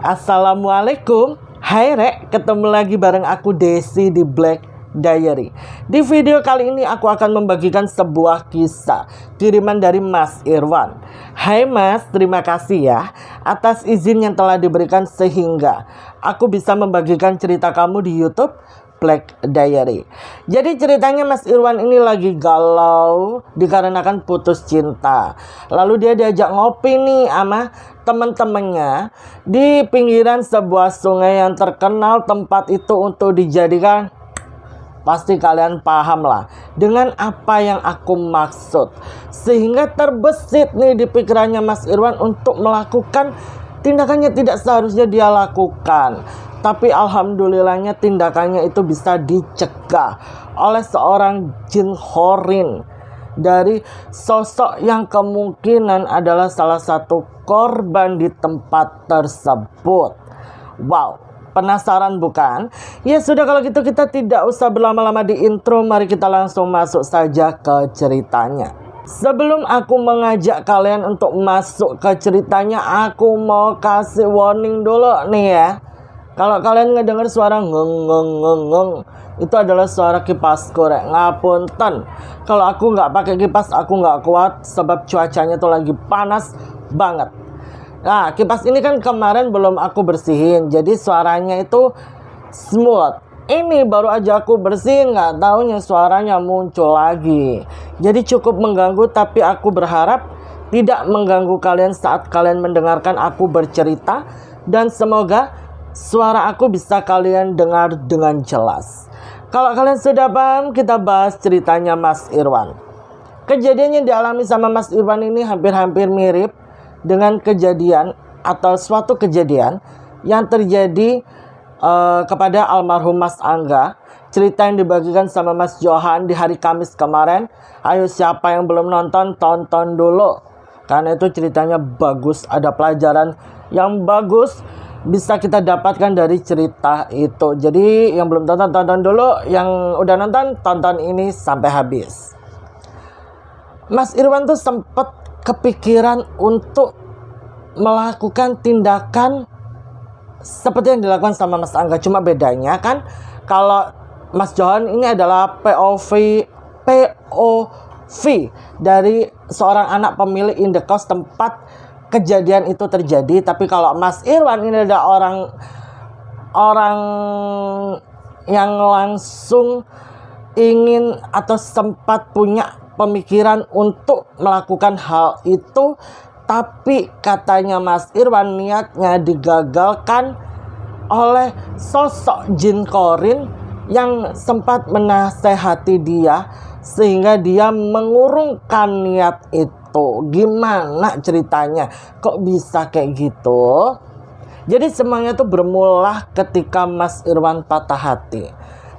Assalamualaikum. Hai Rek, ketemu lagi bareng aku Desi di Black Diary. Di video kali ini aku akan membagikan sebuah kisah kiriman dari Mas Irwan. Hai Mas, terima kasih ya atas izin yang telah diberikan sehingga aku bisa membagikan cerita kamu di YouTube Black Diary. Jadi ceritanya Mas Irwan ini lagi galau dikarenakan putus cinta. Lalu dia diajak ngopi nih sama teman-temannya di pinggiran sebuah sungai yang terkenal. Tempat itu untuk dijadikan, pasti kalian paham lah dengan apa yang aku maksud. Sehingga terbesit nih di pikirannya Mas Irwan untuk melakukan tindakannya tidak seharusnya dia lakukan. Tapi alhamdulillahnya tindakannya itu bisa dicegah oleh seorang jin horin dari sosok yang kemungkinan adalah salah satu korban di tempat tersebut. Wow, penasaran bukan? Ya sudah, kalau gitu kita tidak usah berlama-lama di intro. Mari kita langsung masuk saja ke ceritanya. Sebelum aku mengajak kalian untuk masuk ke ceritanya, aku mau kasih warning dulu nih ya. Kalau kalian ngedenger suara ngeng, itu adalah suara kipas korek. Ngapunten, kalau aku nggak pakai kipas aku nggak kuat sebab cuacanya tuh lagi panas banget. Nah, kipas ini kan kemarin belum aku bersihin, jadi suaranya itu smooth. Ini baru aja aku bersihin, nggak taunya suaranya muncul lagi. Jadi cukup mengganggu, tapi aku berharap tidak mengganggu kalian saat kalian mendengarkan aku bercerita. Dan semoga suara aku bisa kalian dengar dengan jelas. Kalau kalian sudah paham, kita bahas ceritanya Mas Irwan. Kejadian yang dialami sama Mas Irwan ini hampir-hampir mirip dengan kejadian atau suatu kejadian yang terjadi kepada almarhum Mas Angga. Cerita yang dibagikan sama Mas Johan di hari Kamis kemarin. Ayo, siapa yang belum nonton, tonton dulu, karena itu ceritanya bagus, ada pelajaran yang bagus bisa kita dapatkan dari cerita itu. Jadi yang belum tonton, tonton dulu. Yang udah nonton, tonton ini sampai habis. Mas Irwan tuh sempet kepikiran untuk melakukan tindakan seperti yang dilakukan sama Mas Angga. Cuma bedanya kan, kalau Mas Johan ini adalah POV dari seorang anak pemilik indekos tempat kejadian itu terjadi. Tapi kalau Mas Irwan ini adalah orang yang langsung ingin atau sempat punya pemikiran untuk melakukan hal itu. Tapi katanya Mas Irwan niatnya digagalkan oleh sosok jin korin yang sempat menasehati dia sehingga dia mengurungkan niat itu. Gimana ceritanya? Kok bisa kayak gitu? Jadi semuanya tuh bermula ketika Mas Irwan patah hati.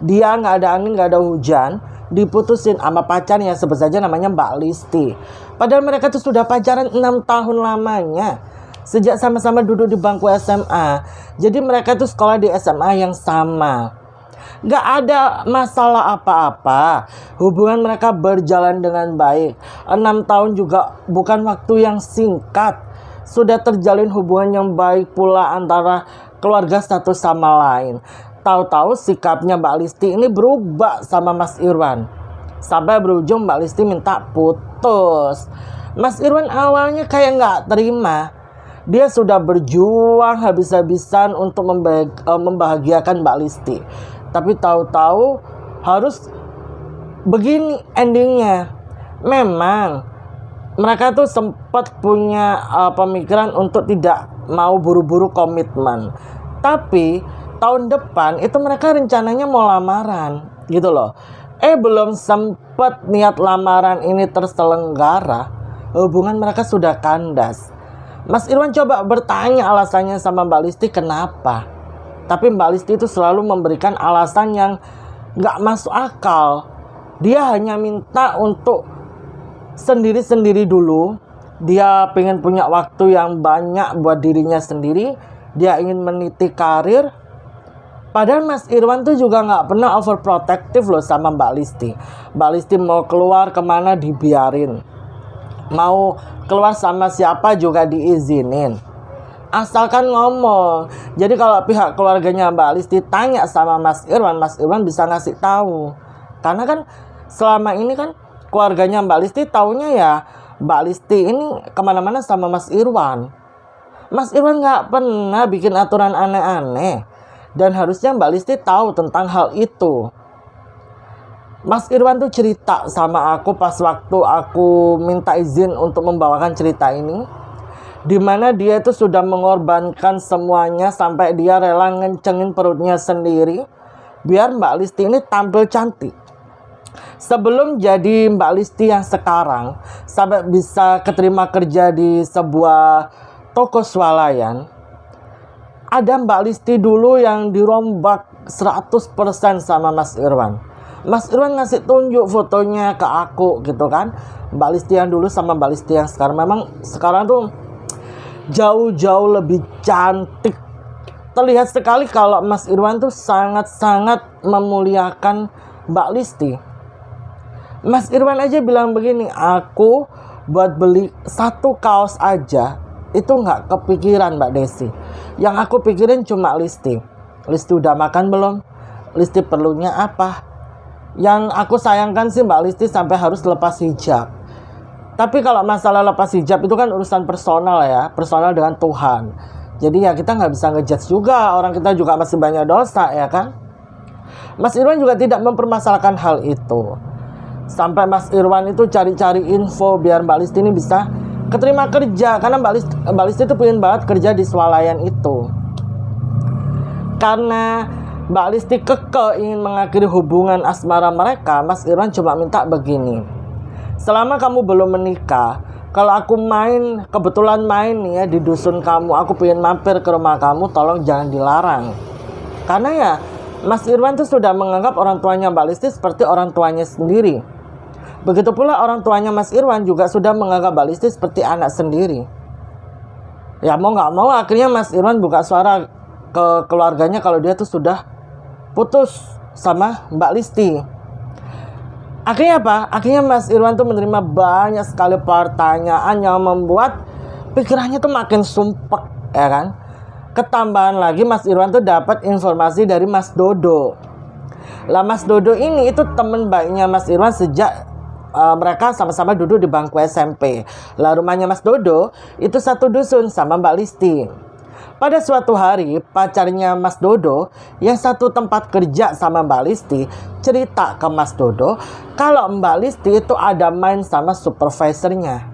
Dia nggak ada angin, nggak ada hujan, diputusin sama pacarnya, sebut saja namanya Mbak Listi. Padahal mereka tuh sudah pacaran 6 tahun lamanya, sejak sama-sama duduk di bangku SMA. Jadi mereka tuh sekolah di SMA yang sama. Gak ada masalah apa-apa. Hubungan mereka berjalan dengan baik. 6 tahun juga bukan waktu yang singkat. Sudah terjalin hubungan yang baik pula antara keluarga satu sama lain. Tahu-tahu sikapnya Mbak Listi ini berubah sama Mas Irwan. Sampai berujung Mbak Listi minta putus. Mas Irwan awalnya kayak gak terima. Dia sudah berjuang habis-habisan untuk membahagiakan Mbak Listi. Tapi tahu-tahu harus begini endingnya. Memang mereka tuh sempat punya pemikiran untuk tidak mau buru-buru komitmen. Tapi tahun depan itu mereka rencananya mau lamaran gitu loh. Belum sempat niat lamaran ini terselenggara, hubungan mereka sudah kandas. Mas Irwan coba bertanya alasannya sama Mbak Listi kenapa. Tapi Mbak Listi itu selalu memberikan alasan yang gak masuk akal. Dia hanya minta untuk sendiri-sendiri dulu. Dia pengen punya waktu yang banyak buat dirinya sendiri. Dia ingin meniti karir. Padahal Mas Irwan tuh juga gak pernah overprotective loh sama Mbak Listi. Mbak Listi mau keluar kemana dibiarin. Mau keluar sama siapa juga diizinin. asalkan ngomong. Jadi kalau pihak keluarganya Mbak Listi tanya sama Mas Irwan bisa ngasih tahu. Karena kan selama ini kan keluarganya Mbak Listi taunya ya Mbak Listi ini kemana-mana sama Mas Irwan. Mas Irwan nggak pernah bikin aturan aneh-aneh. Dan harusnya Mbak Listi tahu tentang hal itu. Mas Irwan tuh cerita sama aku pas waktu aku minta izin untuk membawakan cerita ini. Dimana dia itu sudah mengorbankan semuanya sampai dia rela ngencengin perutnya sendiri biar Mbak Listi ini tampil cantik. Sebelum jadi Mbak Listi yang sekarang, sampai bisa keterima kerja di sebuah toko swalayan, ada Mbak Listi dulu yang dirombak 100% sama Mas Irwan. Mas Irwan ngasih tunjuk fotonya ke aku gitu kan. Mbak Listi yang dulu sama Mbak Listi yang sekarang. Memang sekarang tuh jauh-jauh lebih cantik. Terlihat sekali kalau Mas Irwan tuh sangat-sangat memuliakan Mbak Listi. Mas Irwan aja bilang begini, aku buat beli satu kaos aja itu nggak kepikiran Mbak Desi. Yang aku pikirin cuma Listi. Listi udah makan belum? Listi perlunya apa? Yang aku sayangkan sih Mbak Listi sampai harus lepas hijab. Tapi kalau masalah lepas hijab itu kan urusan personal ya, personal dengan Tuhan. Jadi ya kita nggak bisa ngejudge juga, orang kita juga masih banyak dosa ya kan. Mas Irwan juga tidak mempermasalahkan hal itu. Sampai Mas Irwan itu cari-cari info biar Mbak Listi ini bisa keterima kerja. Karena Mbak Listi itu pengen banget kerja di swalayan itu. Karena Mbak Listi kekeh ingin mengakhiri hubungan asmara mereka, Mas Irwan cuma minta begini. Selama kamu belum menikah, kalau aku kebetulan main nih ya di dusun kamu, aku pengen mampir ke rumah kamu, tolong jangan dilarang. Karena ya Mas Irwan tuh sudah menganggap orang tuanya Mbak Listi seperti orang tuanya sendiri. Begitu pula orang tuanya Mas Irwan juga sudah menganggap Mbak Listi seperti anak sendiri. Ya mau nggak mau akhirnya Mas Irwan buka suara ke keluarganya kalau dia tuh sudah putus sama Mbak Listi. Akhirnya apa? Akhirnya Mas Irwan tuh menerima banyak sekali pertanyaan yang membuat pikirannya tuh makin sumpek, ya kan? Ketambahan lagi Mas Irwan tuh dapat informasi dari Mas Dodo. Lah Mas Dodo ini itu teman baiknya Mas Irwan sejak mereka sama-sama duduk di bangku SMP. Lah rumahnya Mas Dodo itu satu dusun sama Mbak Listi. Pada suatu hari, pacarnya Mas Dodo yang satu tempat kerja sama Mbak Listi cerita ke Mas Dodo kalau Mbak Listi itu ada main sama supervisornya.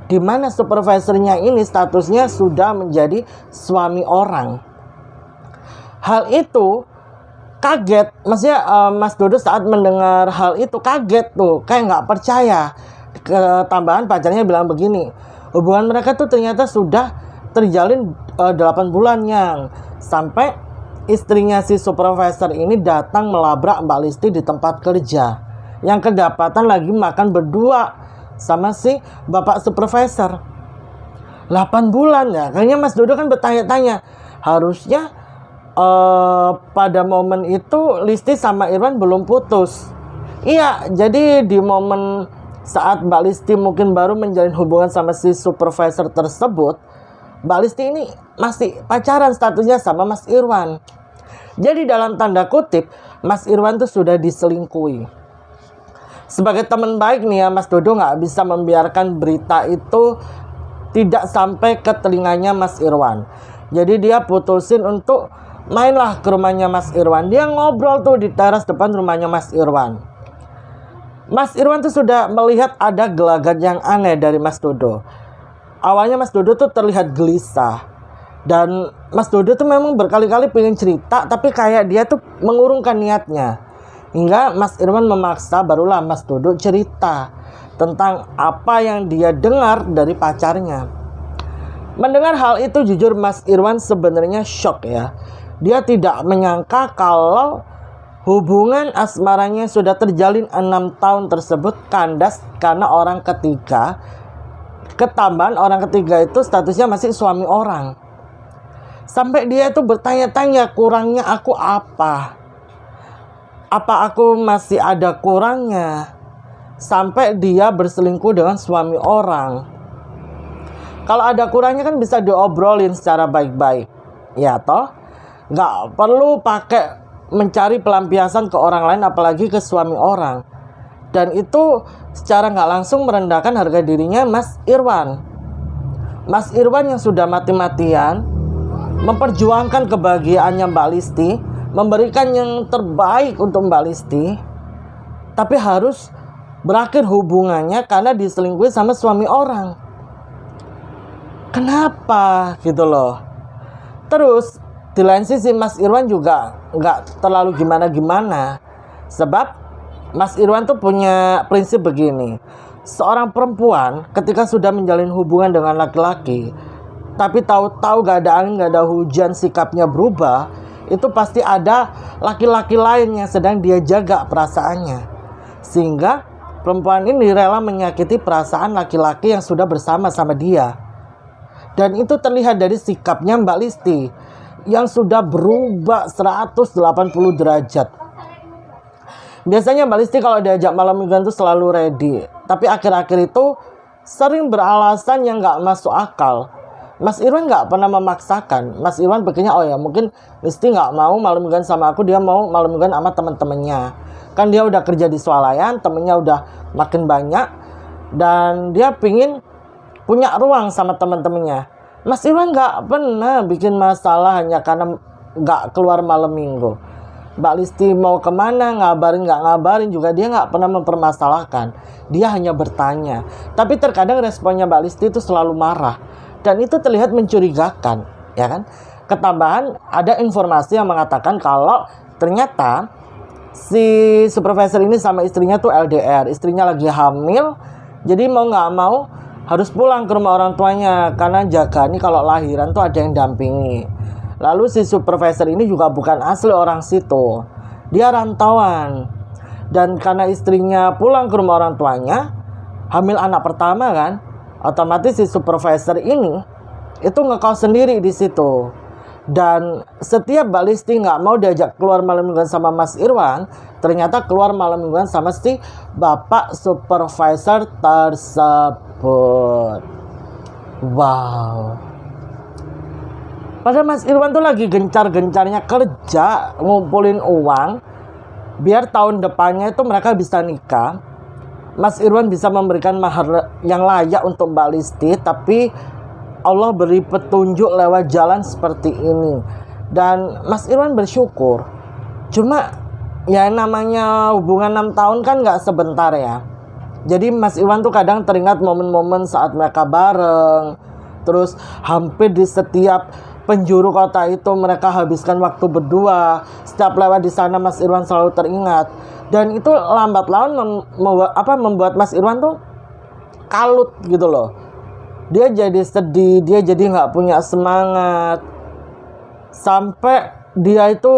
Di mana supervisornya ini statusnya sudah menjadi suami orang. Hal itu kaget, maksudnya Mas Dodo saat mendengar hal itu kaget tuh, kayak nggak percaya. Ketambahan pacarnya bilang begini, hubungan mereka tuh ternyata sudah terjalin 8 bulan yang sampai istrinya si supervisor ini datang melabrak Mbak Listi di tempat kerja yang kedapatan lagi makan berdua sama si bapak supervisor. 8 bulan ya. Kayaknya Mas Dodo kan bertanya-tanya, harusnya pada momen itu Listi sama Irwan belum putus. Iya, jadi di momen saat Mbak Listi mungkin baru menjalin hubungan sama si supervisor tersebut, Mbak Listi ini masih pacaran statusnya sama Mas Irwan. Jadi dalam tanda kutip, Mas Irwan tuh sudah diselingkuhi. Sebagai teman baik nih ya, Mas Dodo nggak bisa membiarkan berita itu tidak sampai ke telinganya Mas Irwan. Jadi dia putusin untuk mainlah ke rumahnya Mas Irwan. Dia ngobrol tuh di teras depan rumahnya Mas Irwan. Mas Irwan tuh sudah melihat ada gelagat yang aneh dari Mas Dodo. Awalnya Mas Dodo tuh terlihat gelisah. Dan Mas Dodo tuh memang berkali-kali pengen cerita, tapi kayak dia tuh mengurungkan niatnya. Hingga Mas Irwan memaksa, barulah Mas Dodo cerita tentang apa yang dia dengar dari pacarnya. Mendengar hal itu jujur Mas Irwan sebenarnya shock ya. Dia tidak menyangka kalau hubungan asmaranya sudah terjalin 6 tahun tersebut kandas karena orang ketiga. Ketambahan orang ketiga itu statusnya masih suami orang. Sampai dia itu bertanya-tanya, kurangnya aku apa? Apa aku masih ada kurangnya? Sampai dia berselingkuh dengan suami orang. Kalau ada kurangnya kan bisa diobrolin secara baik-baik. Ya toh, nggak perlu pakai mencari pelampiasan ke orang lain, apalagi ke suami orang. Dan itu secara nggak langsung merendahkan harga dirinya Mas Irwan. Mas Irwan yang sudah mati-matian memperjuangkan kebahagiaannya Mbak Listi, memberikan yang terbaik untuk Mbak Listi, tapi harus berakhir hubungannya karena diselingkuhi sama suami orang. Kenapa gitu loh. Terus di lain sisi Mas Irwan juga nggak terlalu gimana-gimana. Sebab Mas Irwan tuh punya prinsip begini. Seorang perempuan ketika sudah menjalin hubungan dengan laki-laki, tapi tahu-tahu gak ada angin, gak ada hujan, sikapnya berubah, itu pasti ada laki-laki lain yang sedang dia jaga perasaannya. Sehingga perempuan ini rela menyakiti perasaan laki-laki yang sudah bersama sama dia. Dan itu terlihat dari sikapnya Mbak Listi yang sudah berubah 180 derajat. Biasanya Mbak Listi kalau diajak malam mingguan itu selalu ready. Tapi akhir-akhir itu sering beralasan yang gak masuk akal. Mas Irwan gak pernah memaksakan. Mas Irwan pikirnya, oh ya mungkin Listi gak mau malam mingguan sama aku, dia mau malam mingguan sama teman-temannya. Kan dia udah kerja di swalayan, temennya udah makin banyak, dan dia pingin punya ruang sama teman-temannya. Mas Irwan gak pernah bikin masalah hanya karena gak keluar malam minggu. Mbak Listi mau kemana, ngabarin gak ngabarin juga dia gak pernah mempermasalahkan. Dia hanya bertanya. Tapi terkadang responnya Mbak Listi itu selalu marah. Dan itu terlihat mencurigakan, ya kan? Ketambahan ada informasi yang mengatakan kalau ternyata si supervisor ini sama istrinya tuh LDR. Istrinya lagi hamil, jadi mau gak mau harus pulang ke rumah orang tuanya. Karena jaga nih kalau lahiran tuh ada yang dampingi. Lalu si supervisor ini juga bukan asli orang situ. Dia rantauan. Dan karena istrinya pulang ke rumah orang tuanya, hamil anak pertama kan, otomatis si supervisor ini itu ngekos sendiri di situ. Dan setiap Mbak Listi nggak mau diajak keluar malam mingguan sama Mas Irwan, ternyata keluar malam mingguan sama si bapak supervisor tersebut. Wow. Padahal Mas Irwan tuh lagi gencar-gencarnya kerja, ngumpulin uang, biar tahun depannya itu mereka bisa nikah. Mas Irwan bisa memberikan mahar yang layak untuk Mbak Listi, tapi Allah beri petunjuk lewat jalan seperti ini. Dan Mas Irwan bersyukur. Cuma ya namanya hubungan 6 tahun kan gak sebentar ya. Jadi Mas Irwan tuh kadang teringat momen-momen saat mereka bareng. Terus hampir di setiap penjuru kota itu mereka habiskan waktu berdua. Setiap lewat di sana Mas Irwan selalu teringat. Dan itu lambat laun membuat Mas Irwan tuh kalut gitu loh. Dia jadi sedih, dia jadi nggak punya semangat. Sampai dia itu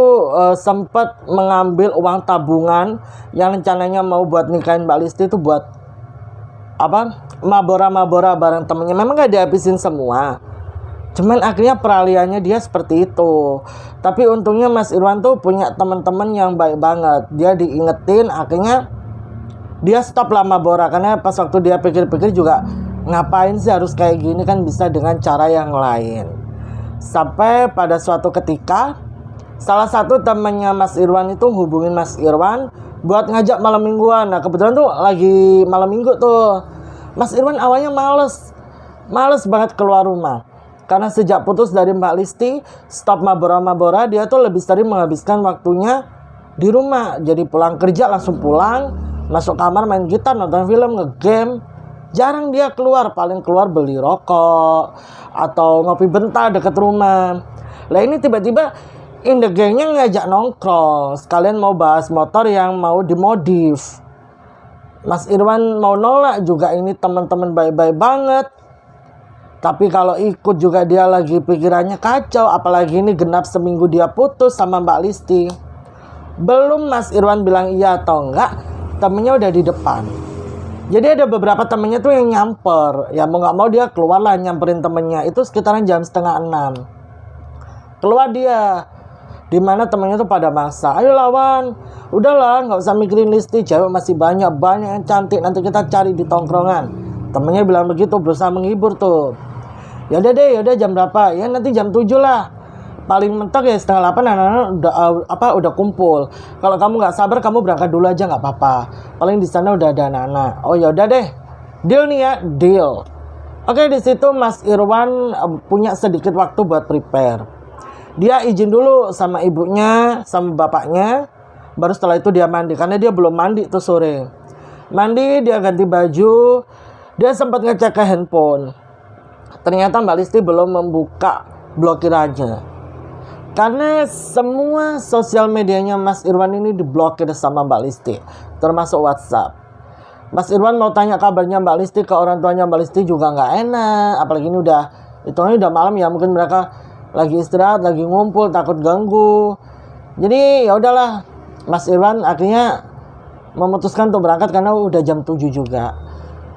sempat mengambil uang tabungan yang rencananya mau buat nikahin Mbak Listi itu buat mabora-mabora bareng temennya. Memang nggak dihabisin semua. Cuman akhirnya peralihannya dia seperti itu. Tapi untungnya Mas Irwan tuh punya teman-teman yang baik banget. Dia diingetin, akhirnya dia stop lah mabora. Karena pas waktu dia pikir-pikir juga, ngapain sih harus kayak gini, kan bisa dengan cara yang lain. Sampai pada suatu ketika, salah satu temannya Mas Irwan itu hubungin Mas Irwan buat ngajak malam mingguan. Nah kebetulan tuh lagi malam minggu tuh. Mas Irwan awalnya males banget keluar rumah. Karena sejak putus dari Mbak Listi, stop mabora-mabora, dia tuh lebih sering menghabiskan waktunya di rumah. Jadi pulang kerja langsung pulang, masuk kamar main gitar, nonton film, ngegame. Jarang dia keluar, paling keluar beli rokok atau ngopi bentar deket rumah. Lah ini tiba-tiba in the gangnya ngajak nongkrong, sekalian mau bahas motor yang mau dimodif. Mas Irwan mau nolak juga, ini teman-teman baik-baik banget. Tapi kalau ikut juga dia lagi pikirannya kacau. Apalagi ini genap seminggu dia putus sama Mbak Listi. Belum Mas Irwan bilang iya atau enggak, temennya udah di depan. Jadi ada beberapa temennya tuh yang nyamper. Ya mau gak mau dia keluar lah nyamperin temennya. Itu sekitaran jam 5:30. Keluar dia. Dimana temennya tuh pada maksa, ayo lawan. Udahlah gak usah mikirin Listi, cewek masih banyak yang cantik, nanti kita cari di tongkrongan. Temennya bilang begitu, berusaha menghibur tuh. Ya udah deh, ya udah jam berapa? Ya nanti jam 7 lah. Paling mentok ya setengah 8 anak-anak udah kumpul. Kalau kamu nggak sabar, kamu berangkat dulu aja nggak apa-apa. Paling di sana udah ada anak-anak. Oh ya udah deh, deal nih ya, deal. Oke, di situ Mas Irwan punya sedikit waktu buat prepare. Dia izin dulu sama ibunya, sama bapaknya. Baru setelah itu dia mandi, karena dia belum mandi tuh sore. Mandi, dia ganti baju. Dia sempat ngecek ke handphone. Ternyata Mbak Listi belum membuka blokirannya. Karena semua sosial medianya Mas Irwan ini diblokir sama Mbak Listi, termasuk WhatsApp. Mas Irwan mau tanya kabarnya Mbak Listi ke orang tuanya Mbak Listi juga nggak enak. Apalagi ini udah malam ya, mungkin mereka lagi istirahat, lagi ngumpul, takut ganggu. Jadi ya udahlah, Mas Irwan akhirnya memutuskan untuk berangkat karena udah jam 7 juga.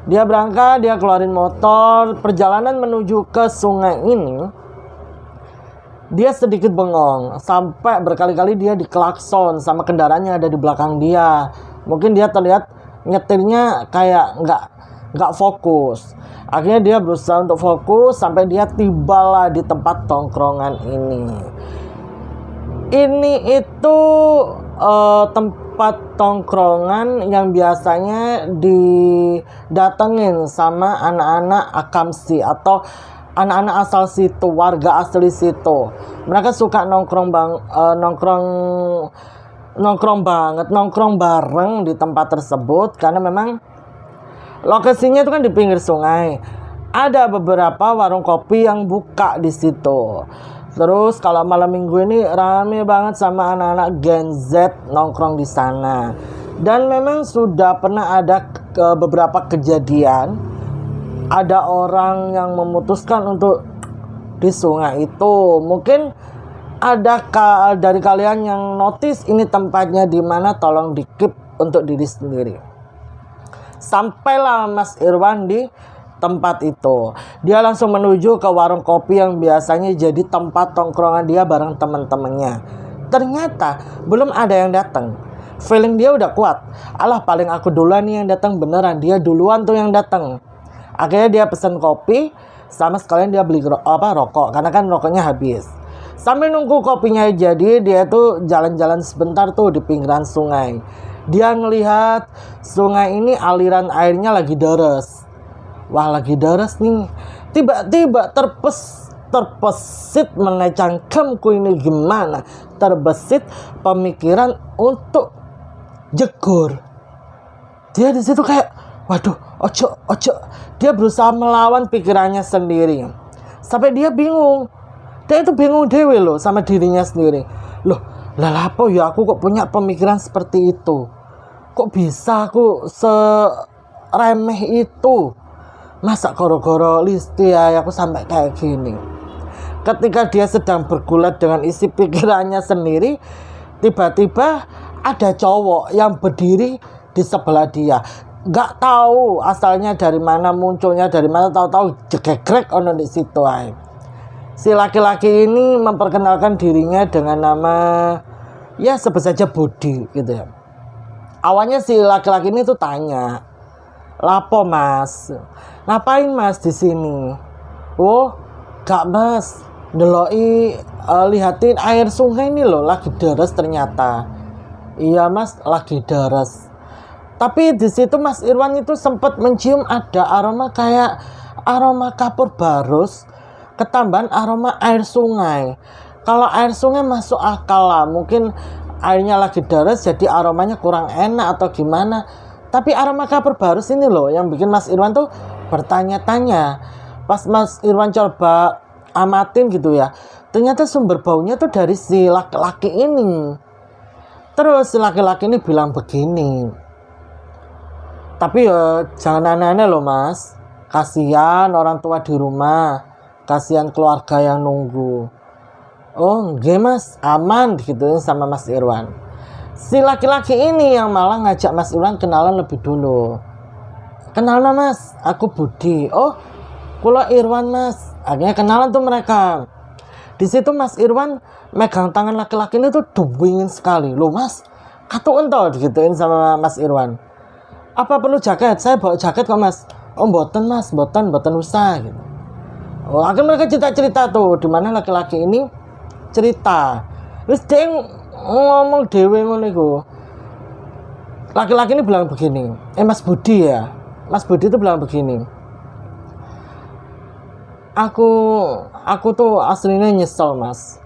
Dia berangkat, dia keluarin motor. Perjalanan menuju ke sungai ini, dia sedikit bengong, sampai berkali-kali dia diklakson sama kendaraannya ada di belakang dia. Mungkin dia terlihat nyetirnya kayak nggak fokus. Akhirnya dia berusaha untuk fokus sampai dia tibalah di tempat tongkrongan ini. Ini itu tempat tongkrongan yang biasanya didatengin sama anak-anak akamsi atau anak-anak asal situ, warga asli situ. Mereka suka nongkrong bareng di tempat tersebut karena memang lokasinya itu kan di pinggir sungai. Ada beberapa warung kopi yang buka di situ. Terus kalau malam minggu ini rame banget sama anak-anak Gen Z nongkrong di sana. Dan memang sudah pernah ada beberapa kejadian. Ada orang yang memutuskan untuk di sungai itu. Mungkin ada dari kalian yang notice ini tempatnya di mana, tolong di-keep untuk diri sendiri. Sampailah Mas Irwan di tempat itu. Dia langsung menuju ke warung kopi yang biasanya jadi tempat tongkrongan dia bareng teman-temannya. Ternyata belum ada yang datang. Feeling dia udah kuat. Alah, paling aku duluan nih yang datang. Beneran, dia duluan tuh yang datang. Akhirnya dia pesen kopi, sama sekalian dia beli rokok, karena kan rokoknya habis. Sambil nunggu kopinya jadi, dia tuh jalan-jalan sebentar tuh di pinggiran sungai. Dia ngelihat sungai ini aliran airnya lagi deres. Wah, lagi deres nih. Tiba-tiba terbesit menecangkamku ini gimana? Terbesit pemikiran untuk jegur. Dia di situ kayak, waduh, ojo. Dia berusaha melawan pikirannya sendiri. Sampai dia bingung. Dia itu bingung dewe loh sama dirinya sendiri. Loh, lah apa ya aku kok punya pemikiran seperti itu? Kok bisa aku seremeh itu? Masa goro-goro Listi ya aku sampai kayak gini. Ketika dia sedang bergulat dengan isi pikirannya sendiri, tiba-tiba ada cowok yang berdiri di sebelah dia. Gak tahu asalnya dari mana, munculnya dari mana, tahu-tahu jegegrek ono di situ aja. Si laki-laki ini memperkenalkan dirinya dengan nama, ya sebut saja Budi gitu ya. Awalnya si laki-laki ini tuh tanya, "Lapo Mas? Ngapain Mas di sini?" "Oh, gak Mas, lihatin air sungai ini loh lagi deres ternyata." "Iya Mas, lagi deres." Tapi di situ Mas Irwan itu sempat mencium ada aroma kayak aroma kapur barus ketambahan aroma air sungai. Kalau air sungai masuk akal lah, mungkin airnya lagi deres jadi aromanya kurang enak atau gimana. Tapi aroma kapur barus ini loh yang bikin Mas Irwan tuh bertanya-tanya. Pas Mas Irwan coba amatin gitu ya, ternyata sumber baunya tuh dari si laki-laki ini. Terus si laki-laki ini bilang begini, "Tapi ya jangan aneh-aneh loh Mas. Kasihan orang tua di rumah. Kasihan keluarga yang nunggu." "Oh nggih Mas, aman," gituin sama Mas Irwan. Si laki-laki ini yang malah ngajak Mas Irwan kenalan lebih dulu. "Kenalan Mas, aku Budi." "Oh, kula Irwan Mas." Akhirnya kenalan tuh mereka. Di situ Mas Irwan megang tangan laki-laki ini tuh dingin sekali. "Loh Mas, katuen toh," digituin sama Mas Irwan. "Apa perlu jaket? Saya bawa jaket kok Mas." "Oh mboten Mas, mboten usah gitu." Oh, akhirnya mereka cerita tuh, dimana laki-laki ini cerita. Terus dia ngomong dewe ngono iku. Laki-laki ini bilang begini, Mas Budi ya. Mas Budi itu bilang begini. Aku tuh aslinya nyesel, Mas.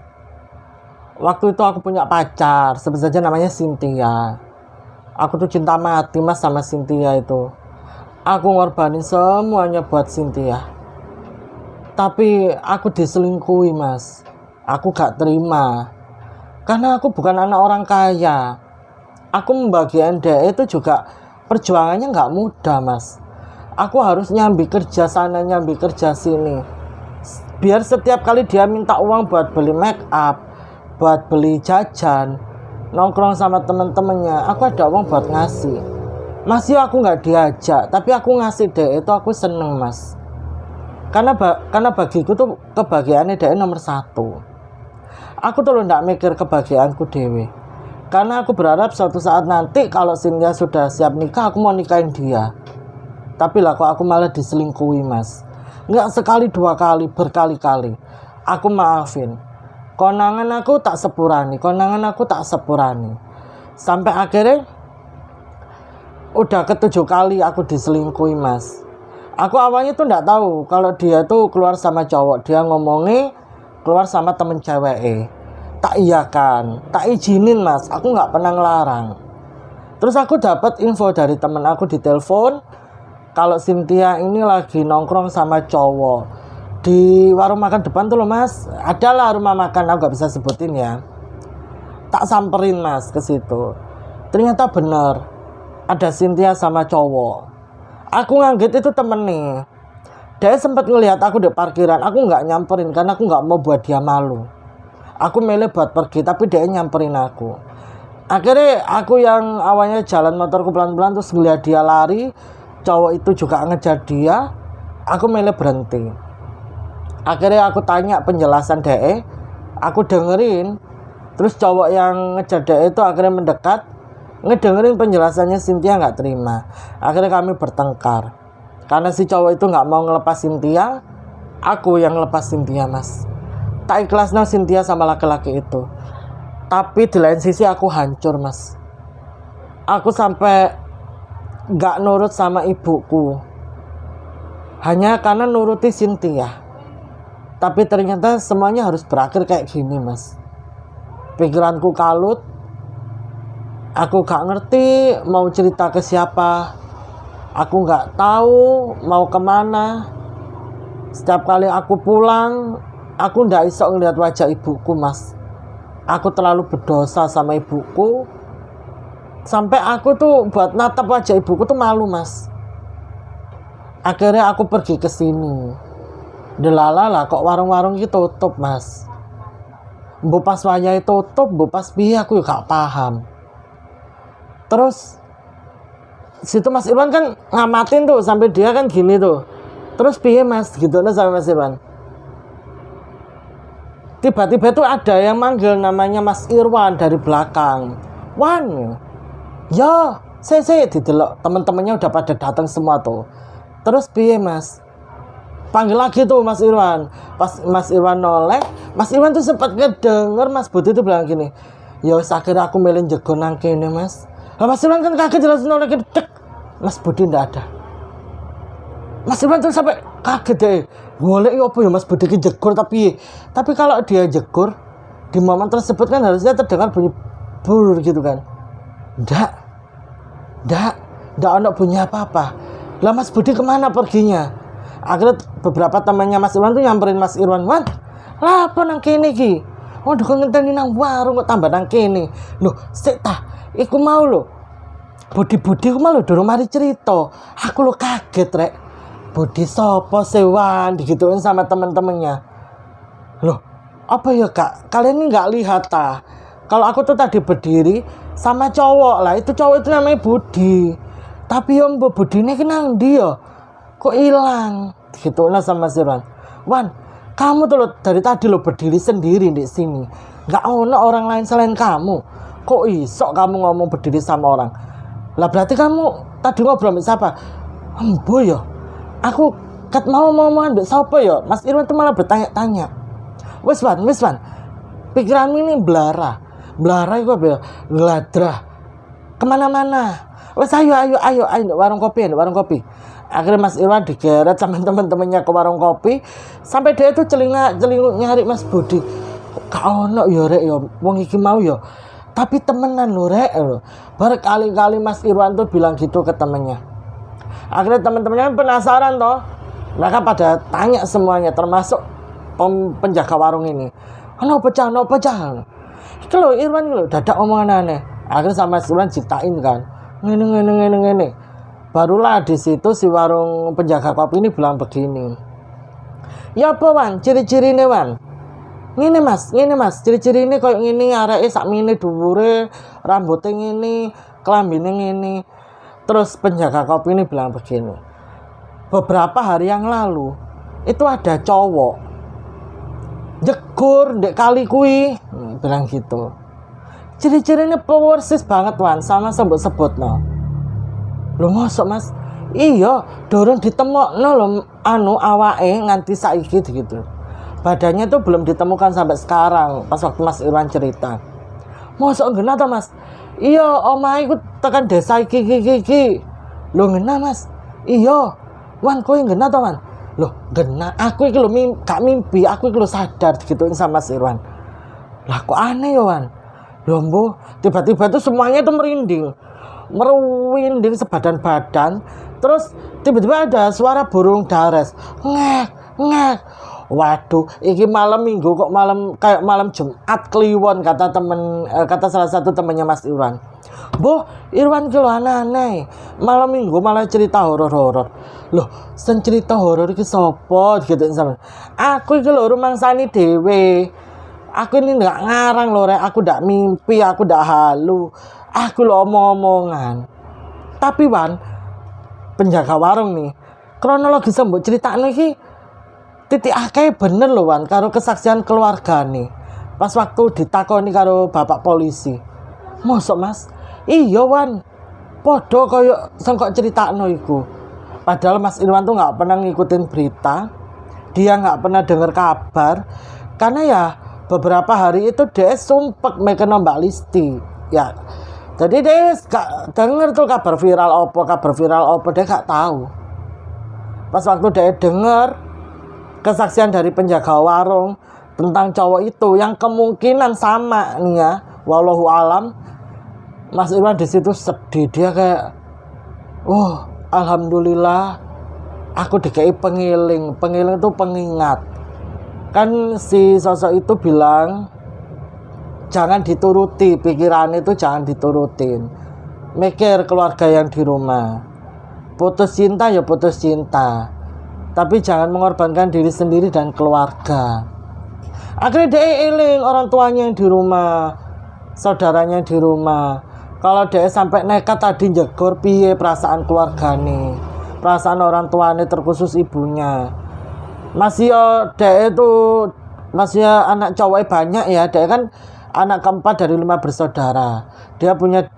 Waktu itu aku punya pacar, sebut saja namanya Cynthia. Aku tuh cinta mati, Mas, sama Cynthia itu. Aku ngorbanin semuanya buat Cynthia. Tapi aku diselingkuhi, Mas. Aku gak terima. Karena aku bukan anak orang kaya. Aku membagi NDE itu juga perjuangannya gak mudah, Mas. Aku harus nyambi kerja sana, nyambi kerja sini. Biar setiap kali dia minta uang buat beli make up, buat beli jajan, nongkrong sama temen-temennya, aku ada uang buat ngasih. Masih aku gak diajak, tapi aku ngasih deh, itu aku seneng, Mas. Karena bagiku tuh kebahagiaannya dia nomor 1. Aku tuh nggak mikir kebahagiaanku dewe. Karena aku berharap suatu saat nanti kalau Cynthia sudah siap nikah, aku mau nikahin dia. Tapi lah kok aku malah diselingkuhi, Mas. Nggak sekali 2 kali, berkali-kali. Aku maafin. Konangan aku tak sepurani. Sampai akhirnya udah ke-7 kali aku diselingkuhi, Mas. Aku awalnya tuh nggak tahu kalau dia tuh keluar sama cowok. Dia ngomongnya keluar sama temen cewek. Tak iyakan, tak izinin, Mas. Aku nggak pernah ngelarang. Terus aku dapat info dari temen aku di telepon kalau Cynthia ini lagi nongkrong sama cowok di warung makan depan tuh loh, Mas. Adalah rumah makan, aku nggak bisa sebutin ya. Tak samperin, Mas, ke situ. Ternyata bener ada Cynthia sama cowok. Aku nganggit itu temen nih. Dia sempat ngelihat aku di parkiran. Aku nggak nyamperin karena aku nggak mau buat dia malu. Aku milih buat pergi, tapi dia nyamperin aku. Akhirnya aku yang awalnya jalan motorku pelan-pelan terus ngeliat dia lari. Cowok itu juga ngejar dia. Aku milih berhenti. Akhirnya aku tanya penjelasan dia. Aku dengerin. Terus cowok yang ngejar dia itu akhirnya mendekat. Ngedengerin penjelasannya, Cynthia nggak terima. Akhirnya kami bertengkar. Karena si cowok itu nggak mau ngelepas Cynthia, aku yang ngelepas Cynthia, Mas. Tak ikhlasnya Cynthia sama laki-laki itu. Tapi di lain sisi aku hancur, Mas. Aku sampai nggak nurut sama ibuku. Hanya karena nuruti Cynthia. Tapi ternyata semuanya harus berakhir kayak gini, Mas. Pikiranku kalut. Aku gak ngerti mau cerita ke siapa. Aku gak tahu mau kemana. Setiap kali aku pulang, aku gak iso ngeliat wajah ibuku, Mas. Aku terlalu berdosa sama ibuku. Sampai aku tuh buat natap wajah ibuku tuh malu, Mas. Akhirnya aku pergi ke sini. Delala kok warung-warung itu tutup, Mas. Mbok pas wayah tutup, mbok pas piye aku gak paham. Terus situ Mas Irwan kan ngamatin tuh sampai dia kan gini tuh. Terus piye, Mas, gitu lah sama Mas Irwan. Tiba-tiba tuh ada yang manggil namanya Mas Irwan dari belakang. Wan, ya, saya didelok. Teman-temannya udah pada datang semua tuh. Terus piye, Mas? Panggil lagi tuh Mas Irwan. Pas Mas Irwan noleh, Mas Irwan tuh sempat ngedenger Mas Budi tuh bilang gini. Ya wis akhirnya aku milih jago nang kene, Mas. Lah Mas Irwan kan kaget jelas noleh kedek. Mas Budi ndak ada. Mas Irwan tuh sampai kaget deh. Golek apa ya Mas Budi ki jegur tapi kalau dia jegur di momen tersebut kan harusnya terdengar bunyi bur gitu kan. Ndak ada bunyi apa-apa. Lah Mas Budi kemana perginya? Akhirnya beberapa temannya Mas Irwan tuh nyamperin Mas Irwan. Wan, lah apa nang kene ki? Oh, dukung ngenteni nang warung kok tambah nang kene. Loh, sik tah, iku mau lho. Budi ku malu durung mari cerita. Aku lo kaget, Rek. Budi sapa sewan digituin sama temen-temennya. Loh, apa ya, Kak? Kalian ini enggak lihat tah? Kalau aku tuh tadi berdiri sama cowok lah. Itu cowok itu namanya Budi. Tapi ya mbak Budi ini kenang dia. Kok hilang? Digituin sama Sirwan. Wan, kamu tuh lo dari tadi lo berdiri sendiri di sini. Enggak ono orang lain selain kamu. Kok iso kamu ngomong berdiri sama orang? Lah berarti kamu tadi ngobrol sama siapa? Embo ya. Aku kat mau ambek sapa ya? Mas Irwan tuh malah bertanya-tanya. Wes Wan, pikiranmu ini belara itu apa ya? Ngeladrah kemana-mana. Wes ayo warung kopi. Akhirnya Mas Irwan digeret sama teman-temannya ke warung kopi, sampai dia itu celinguk nyari Mas Budi. Kak ono ya rek ya, wong iki mau ya. Tapi temenan lho rek. Berkali-kali Mas Irwan tuh bilang gitu ke temennya. Akhirnya teman-temannya penasaran toh. Mereka pada tanya semuanya, termasuk penjaga warung ini. No pecah. Itu loh Irwan loh, dadak omongan aneh. Akhirnya sama Mas Irwan ceritain kan. Ngene. Barulah di situ si warung penjaga kopi ini bilang begini. Ya apa Wan, ciri-cirine Wan? Ngene mas, ciri-ciri ini kayak ngene, areke sakmene dhuwure, rambutnya ngene, kelambine ngene. Terus penjaga kopi ini bilang begini. Beberapa hari yang lalu itu ada cowok jegur ndek kali kui, bilang gitu. Ciri-cirinya persis banget Wan, sama sebut no. Lu mosok mas? Iya, dorong ditemokno lho awake nganti saiki gitu. Badannya tuh belum ditemukan sampai sekarang. Pas waktu Mas Irwan cerita. Mosok ngena ta mas? Iya, omahe iku tekan desa iki. Lho ngena mas? Iya. Wan, kowe ngena ta, Wan? Loh, ngena. Aku iki lho gak mimpi, aku iki lho sadar gitu sama Mas Irwan. Lah kok aneh ya, Wan? Loh, mbuh, tiba-tiba tuh semuanya tuh merinding sebadan-badan. Terus tiba-tiba ada suara burung dares. Ngek. Waduh, iki malam minggu kok kayak malam Jumat kliwon, kata salah satu temannya Mas Irwan. Boh, Irwan ki lho aneh-aneh. Malam minggu malah cerita horor. Loh, sen cerita horor iki sapa gitu sampean. Aku iki lho rumangsani dhewe. Aku ini nggak ngarang lho, rek. Aku ndak mimpi, aku ndak halu. Aku lho omong-omongan. Tapi Wan, penjaga warung nih, kronologi mbok critakno iki titik akeh bener lho Wan, karo kesaksian keluarga nih. Pas waktu ditakoni karo bapak polisi. Mosok Mas? Iya Wan. Podo koyo sengkok critakno iku. Padahal Mas Irwan tuh nggak pernah ngikutin berita, dia nggak pernah dengar kabar, karena ya beberapa hari itu dia sumpek mekeno Mbak Listi, ya. Jadi dia gak denger tuh kabar viral opo, dia gak tahu. Pas waktu dia denger kesaksian dari penjaga warung tentang cowok itu yang kemungkinan sama nih ya, wallahu alam, Mas Irwan di situ sedih, dia kayak, alhamdulillah aku dikai pengiling itu pengingat. Kan si sosok itu bilang jangan dituruti, pikiran itu jangan diturutin, mikir keluarga yang di rumah. Putus cinta ya putus cinta, tapi jangan mengorbankan diri sendiri dan keluarga. Akhirnya dia eling orang tuanya yang di rumah, saudaranya di rumah. Kalau dia sampai nekat tadi jegur, piye perasaan keluarga nih, perasaan orang tuanya terkhusus ibunya. Masih anak cowok banyak ya, dia kan anak keempat dari 5 bersaudara. Dia punya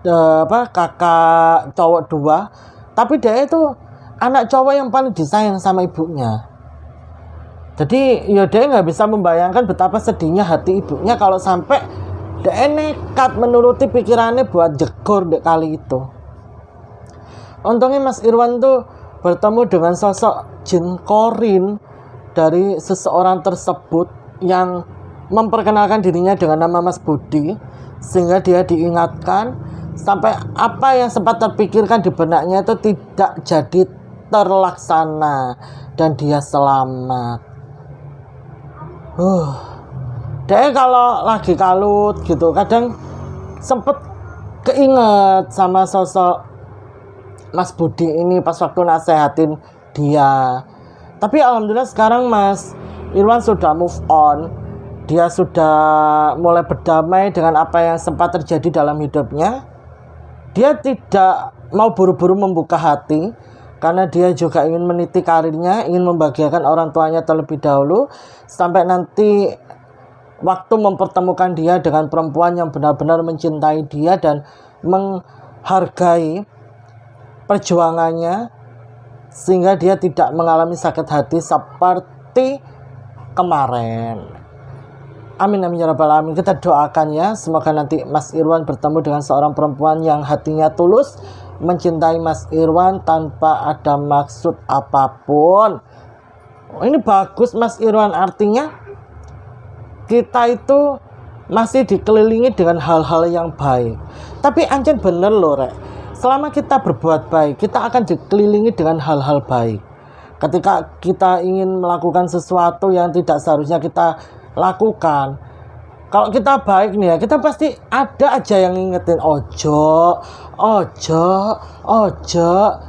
kakak cowok 2, tapi dia itu anak cowok yang paling disayang sama ibunya. Jadi ya dia nggak bisa membayangkan betapa sedihnya hati ibunya kalau sampai dia nekat menuruti pikirannya buat jegur dek kali itu. Untungnya Mas Irwan tuh bertemu dengan sosok jin korin dari seseorang tersebut yang memperkenalkan dirinya dengan nama Mas Budi, sehingga dia diingatkan sampai apa yang sempat terpikirkan di benaknya itu tidak jadi terlaksana dan dia selamat. Dia kalau lagi kalut gitu kadang sempet keinget sama sosok Mas Budi ini pas waktu nasehatin dia. Tapi alhamdulillah sekarang Mas Irwan sudah move on. Dia sudah mulai berdamai dengan apa yang sempat terjadi dalam hidupnya. Dia tidak mau buru-buru membuka hati, karena dia juga ingin meniti karirnya, ingin membahagiakan orang tuanya terlebih dahulu, sampai nanti waktu mempertemukan dia dengan perempuan yang benar-benar mencintai dia dan menghargai perjuangannya, sehingga dia tidak mengalami sakit hati seperti kemarin. Amin amin ya rabbal alamin. Kita doakan ya, semoga nanti Mas Irwan bertemu dengan seorang perempuan yang hatinya tulus mencintai Mas Irwan tanpa ada maksud apapun. Ini bagus Mas Irwan, artinya kita itu masih dikelilingi dengan hal-hal yang baik. Tapi ancen bener loh rek, selama kita berbuat baik, kita akan dikelilingi dengan hal-hal baik. Ketika kita ingin melakukan sesuatu yang tidak seharusnya kita lakukan, kalau kita baik nih ya, kita pasti ada aja yang ngingetin ojo.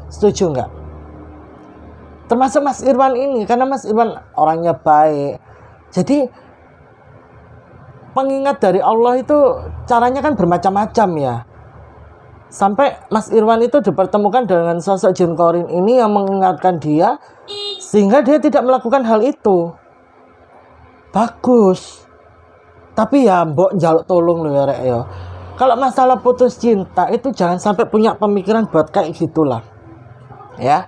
Setuju nggak? Termasuk Mas Irwan ini, karena Mas Irwan orangnya baik. Jadi pengingat dari Allah itu caranya kan bermacam-macam ya. Sampai Mas Irwan itu dipertemukan dengan sosok jin korin ini yang mengingatkan dia, sehingga dia tidak melakukan hal itu. Bagus. Tapi ya mbok njaluk tolong loh ya rek ya. Kalau masalah putus cinta itu jangan sampai punya pemikiran buat kayak gitulah. Ya.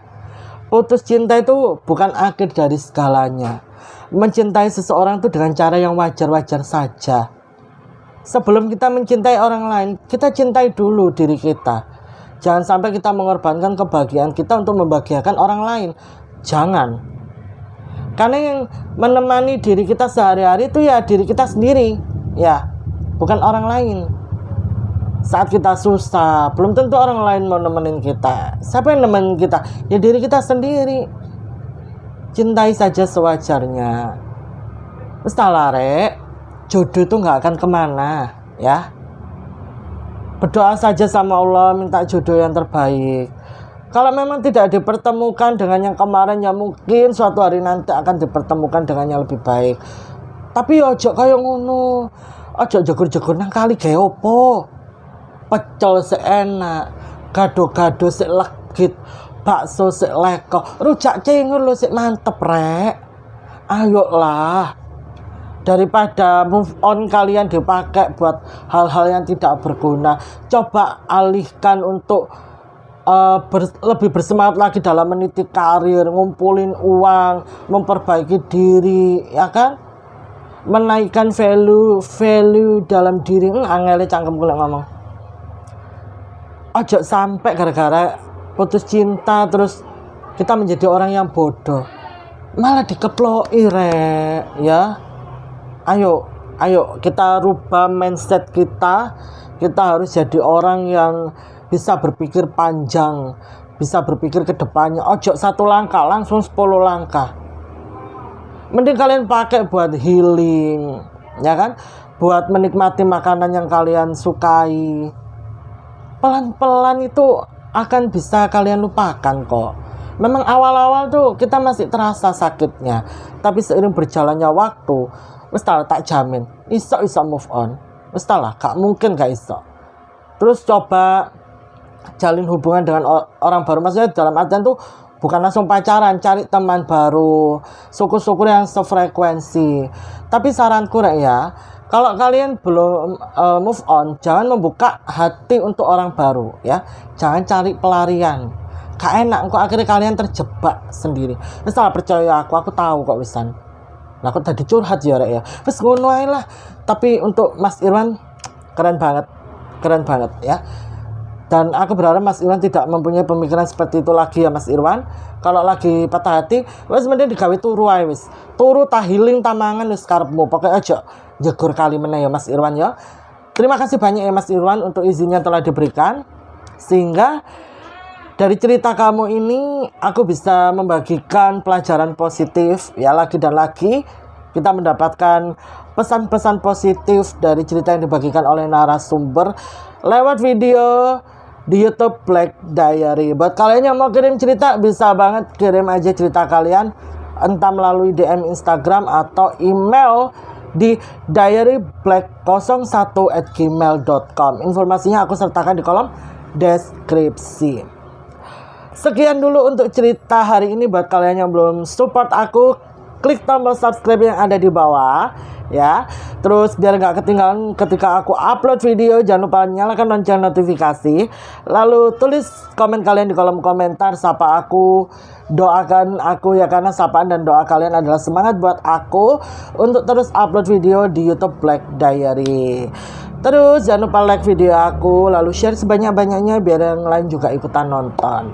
Putus cinta itu bukan akhir dari segalanya. Mencintai seseorang itu dengan cara yang wajar-wajar saja. Sebelum kita mencintai orang lain, kita cintai dulu diri kita. Jangan sampai kita mengorbankan kebahagiaan kita untuk membahagiakan orang lain. Jangan. Karena yang menemani diri kita sehari-hari itu ya diri kita sendiri, ya, bukan orang lain. Saat kita susah, belum tentu orang lain mau nemenin kita. Siapa yang nemenin kita? Ya diri kita sendiri. Cintai saja sewajarnya. Mestilah rek, jodoh itu nggak akan kemana, ya. Berdoa saja sama Allah, minta jodoh yang terbaik. Kalau memang tidak dipertemukan dengan yang kemarin, ya mungkin suatu hari nanti akan dipertemukan dengan yang lebih baik. Tapi ojo kaya ngono, ojo jegur-jegur nang kali gawe opo. Pecel seenak, gado-gado sik legit, bakso sik leko, rujak cingur lo sik mantep rek. Ayolah, daripada move on kalian dipakai buat hal-hal yang tidak berguna, coba alihkan untuk lebih bersemangat lagi dalam meniti karir, ngumpulin uang, memperbaiki diri, ya kan, menaikkan value dalam diri. Angele cangkemku lek ngomong. Ojo sampai gara-gara putus cinta terus kita menjadi orang yang bodoh, malah dikeploi rek, ya. Ayo kita rubah mindset kita. Kita harus jadi orang yang bisa berpikir panjang, bisa berpikir ke depannya. Ojo satu langkah langsung 10 langkah. Mending kalian pakai buat healing, ya kan? Buat menikmati makanan yang kalian sukai. Pelan-pelan itu akan bisa kalian lupakan kok. Memang awal-awal tuh kita masih terasa sakitnya, tapi seiring berjalannya waktu, mestilah tak jamin iso move on. Mestilah, gak mungkin gak iso. Terus coba jalin hubungan dengan orang baru, maksudnya dalam artian tuh bukan langsung pacaran, cari teman baru, syukur-syukur yang sefrekuensi. Tapi saranku ya, kalau kalian belum move on, jangan membuka hati untuk orang baru ya. Jangan cari pelarian. Gak enak, kok akhirnya kalian terjebak sendiri. Misalnya percaya aku tahu kok wisan. Nah, aku tadi curhat ya rek ya. Wes ngono ae lah. Tapi untuk Mas Irwan keren banget ya. Dan aku berharap Mas Irwan tidak mempunyai pemikiran seperti itu lagi ya Mas Irwan. Kalau lagi patah hati, wes mending digawe turu ae wis. Turu ta healing tamangan wis karepmu. Pokoke aja jegur kali meneh ya Mas Irwan ya. Terima kasih banyak ya Mas Irwan untuk izinnya telah diberikan. Sehingga dari cerita kamu ini aku bisa membagikan pelajaran positif ya, lagi dan lagi kita mendapatkan pesan-pesan positif dari cerita yang dibagikan oleh narasumber lewat video di YouTube Black Diary. Buat kalian yang mau kirim cerita, bisa banget kirim aja cerita kalian entah melalui DM Instagram atau email di diaryblack01@gmail.com. Informasinya aku sertakan di kolom deskripsi. Sekian dulu untuk cerita hari ini. Buat kalian yang belum support aku, klik tombol subscribe yang ada di bawah ya. Terus biar nggak ketinggalan ketika aku upload video, jangan lupa nyalakan lonceng notifikasi. Lalu tulis komen kalian di kolom komentar, sapa aku, doakan aku ya, karena sapaan dan doa kalian adalah semangat buat aku untuk terus upload video di YouTube Black Diary. Terus jangan lupa like video aku, lalu share sebanyak-banyaknya biar yang lain juga ikutan nonton.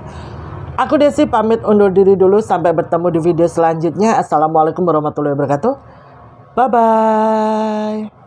Aku Desi pamit undur diri dulu, sampai bertemu di video selanjutnya. Assalamualaikum warahmatullahi wabarakatuh. Bye-bye.